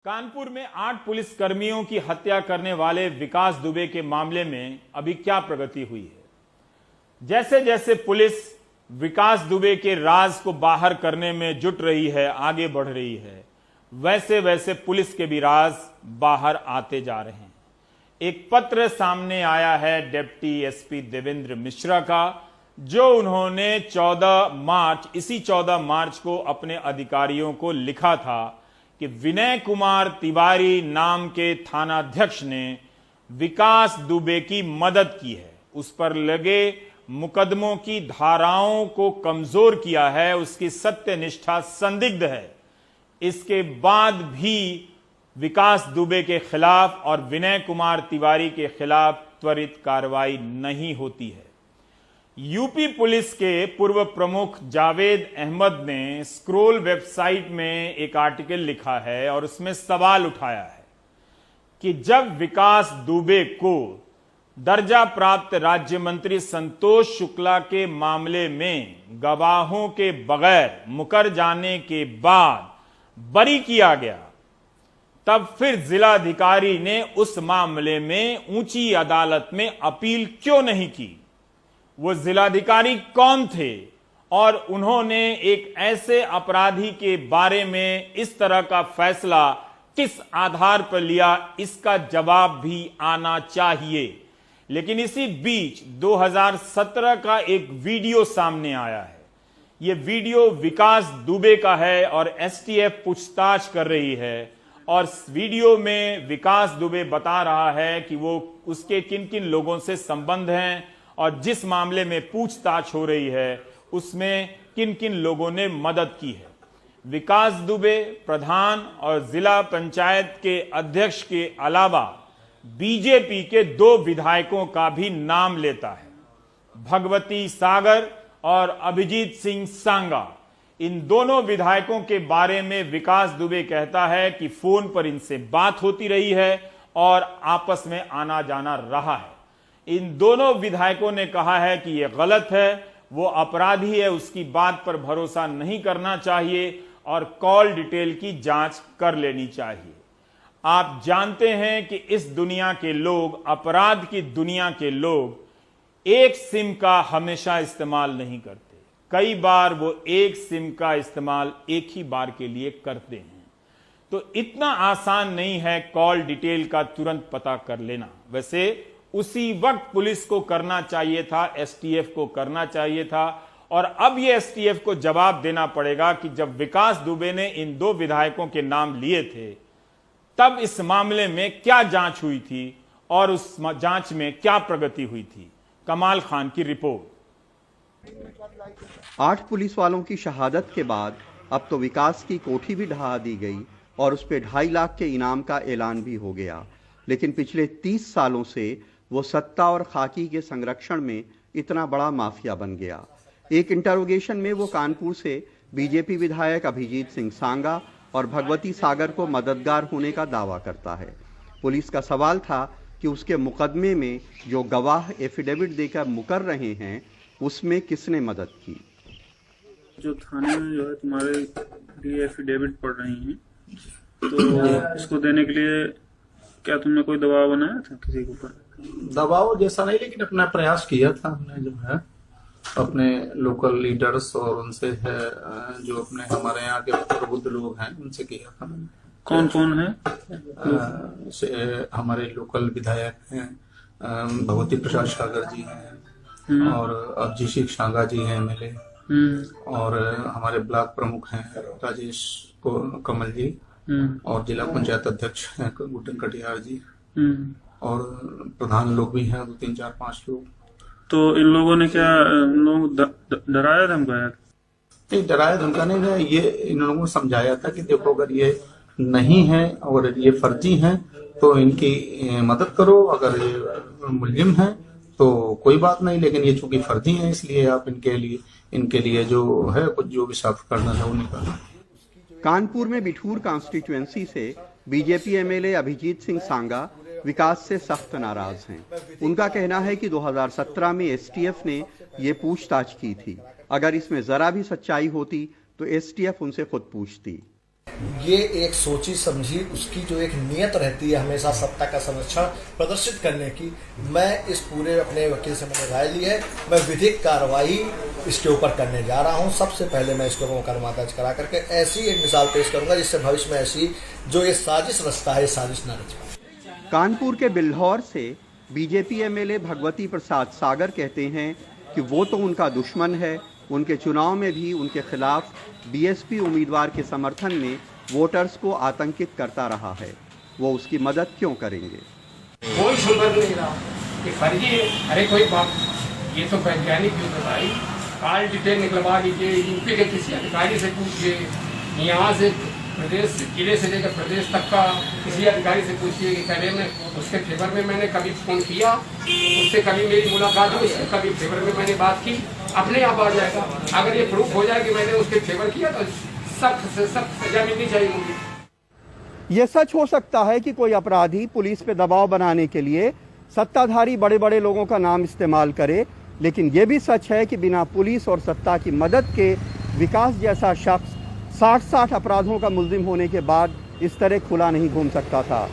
कानपुर में 8 पुलिसकर्मियों की हत्या करने वाले विकास दुबे के मामले में अभी क्या प्रगति हुई है। जैसे जैसे पुलिस विकास दुबे के राज को बाहर करने में जुट रही है, आगे बढ़ रही है, वैसे वैसे पुलिस के भी राज बाहर आते जा रहे हैं। एक पत्र सामने आया है डिप्टी एसपी देवेंद्र मिश्रा का, जो उन्होंने इसी 14 मार्च को अपने अधिकारियों को लिखा था कि विनय कुमार तिवारी नाम के थानाध्यक्ष ने विकास दुबे की मदद की है, उस पर लगे मुकदमों की धाराओं को कमजोर किया है, उसकी सत्यनिष्ठा संदिग्ध है। इसके बाद भी विकास दुबे के खिलाफ और विनय कुमार तिवारी के खिलाफ त्वरित कार्रवाई नहीं होती है। यूपी पुलिस के पूर्व प्रमुख जावेद अहमद ने स्क्रोल वेबसाइट में एक आर्टिकल लिखा है और उसमें सवाल उठाया है कि जब विकास दुबे को दर्जा प्राप्त राज्य मंत्री संतोष शुक्ला के मामले में गवाहों के बगैर मुकर जाने के बाद बरी किया गया, तब फिर जिलाधिकारी ने उस मामले में ऊंची अदालत में अपील क्यों नहीं की। वो जिलाधिकारी कौन थे और उन्होंने एक ऐसे अपराधी के बारे में इस तरह का फैसला किस आधार पर लिया, इसका जवाब भी आना चाहिए। लेकिन इसी बीच 2017 का एक वीडियो सामने आया है। यह वीडियो विकास दुबे का है और एसटीएफ पूछताछ कर रही है और वीडियो में विकास दुबे बता रहा है कि वो उसके किन किन लोगों से संबंध हैं और जिस मामले में पूछताछ हो रही है उसमें किन किन लोगों ने मदद की है। विकास दुबे प्रधान और जिला पंचायत के अध्यक्ष के अलावा बीजेपी के 2 विधायकों का भी नाम लेता है, भगवती सागर और अभिजीत सिंह सांगा। इन दोनों विधायकों के बारे में विकास दुबे कहता है कि फोन पर इनसे बात होती रही है और आपस में आना जाना रहा है। इन दोनों विधायकों ने कहा है कि यह गलत है, वो अपराधी है, उसकी बात पर भरोसा नहीं करना चाहिए और कॉल डिटेल की जांच कर लेनी चाहिए। आप जानते हैं कि इस दुनिया के लोग, अपराध की दुनिया के लोग एक सिम का हमेशा इस्तेमाल नहीं करते। कई बार वो एक सिम का इस्तेमाल एक ही बार के लिए करते हैं। तो इतना आसान नहीं है कॉल डिटेल का तुरंत पता कर लेना। वैसे उसी वक्त पुलिस को करना चाहिए था, एसटीएफ को करना चाहिए था। और अब यह एसटीएफ को जवाब देना पड़ेगा कि जब विकास दुबे ने इन 2 विधायकों के नाम लिए थे तब इस मामले में क्या जांच हुई थी और उस जांच में क्या प्रगति हुई थी। कमाल खान की रिपोर्ट। 8 पुलिस वालों की शहादत के बाद अब तो विकास की कोठी भी ढहा दी गई और उस पर 2.5 लाख के इनाम का ऐलान भी हो गया। लेकिन पिछले 30 सालों से वो सत्ता और खाकी के संरक्षण में इतना बड़ा माफिया बन गया। एक इंटरोगेशन में वो कानपुर से बीजेपी विधायक अभिजीत सिंह सांगा और भगवती सागर को मददगार होने का दावा करता है। पुलिस का सवाल था कि उसके मुकदमे में जो गवाह एफिडेविट देकर मुकर रहे हैं उसमें किसने मदद की। जो थाने में जो है तुम्हारे लिए एफिडेविट पढ़ रही हैं, तो इसको देने के लिए क्या तुमने कोई दबाव बनाया था किसी के ऊपर? दबाव जैसा नहीं, लेकिन अपना प्रयास किया था हमने, जो है अपने लोकल लीडर्स और उनसे है जो अपने हमारे यहाँ के प्रबुद्ध लोग हैं उनसे किया था मैंने। कौन कौन है? हमारे लोकल विधायक हैं, भगवती प्रसाद सागर जी हैं और अभिजीत सांगा जी हैं एमएलए, और हमारे ब्लॉक प्रमुख हैं राजेश कमल जी और जिला पंचायत अध्यक्ष हैं गुटन कटियार जी, और प्रधान लोग भी हैं 2, 3, 4, 5 लोग। तो इन लोगों ने क्या डराया धमकाया? नहीं, डराया धमकाने में ये इन लोगों को समझाया था कि देखो अगर ये नहीं है और ये फर्जी हैं तो इनकी मदद करो, अगर ये मुल्जिम हैं तो कोई बात नहीं, लेकिन ये चूंकि फर्जी हैं इसलिए आप इनके लिए जो है कुछ जो भी साफ करना है वो निकालो। कानपुर में बिठूर कॉन्स्टिट्यूएंसी से बीजेपी एमएलए अभिजीत सिंह सांगा विकास से सख्त नाराज हैं। उनका कहना है कि 2017 में एसटीएफ ने ये पूछताछ की थी। अगर इसमें जरा भी सच्चाई होती तो एसटीएफ उनसे खुद पूछती। ये एक सोची समझी उसकी जो एक नियत रहती है हमेशा सत्ता का संरक्षण प्रदर्शित करने की, मैं इस पूरे अपने वकील से मैंने राय ली है। मैं विधिक कार्रवाई इसके ऊपर करने जा रहा हूं। सबसे पहले मैं इसके ऊपर मुकदमा दर्ज करा करके ऐसी एक मिसाल पेश करूंगा जिससे भविष्य में ऐसी जो ये साजिश रचता है, साजिश न रच पाए। कानपुर के बिल्हौर से बीजेपी एमएलए भगवती प्रसाद सागर कहते हैं कि वो तो उनका दुश्मन है, उनके चुनाव में भी उनके खिलाफ बीएसपी उम्मीदवार के समर्थन में वोटर्स को आतंकित करता रहा है, वो उसकी मदद क्यों करेंगे? कोई सुधर नहीं रहा, ये फर्जी है। अरे कोई बात, ये तो वैज्ञानिक युद्ध है भाई। कॉल डिटेल निकलवा लीजिए, यूपी के किसी अधिकारी से पूछिए, यहाँ से प्रदेश जिले से लेकर प्रदेश तक का किसी अधिकारी से पूछिए कि पहले में उसके फेवर में मैंने कभी फोन किया, उससे कभी मेरी मुलाकात हुई, कभी फेवर में मैंने बात की, अपने आप आ जाएगा। अगर ये प्रूफ हो जाए कि मैंने उसके फेवर किया तो सख्त से सख्त सजा मिलनी चाहिए मुझे। ये सच हो सकता है कि कोई अपराधी पुलिस पे दबाव बनाने के लिए सत्ताधारी बड़े बड़े लोगों का नाम इस्तेमाल करे, लेकिन ये भी सच है कि बिना पुलिस और सत्ता की मदद के विकास जैसा शख्स 60 अपराधों का मुल्जिम होने के बाद इस तरह खुला नहीं घूम सकता था।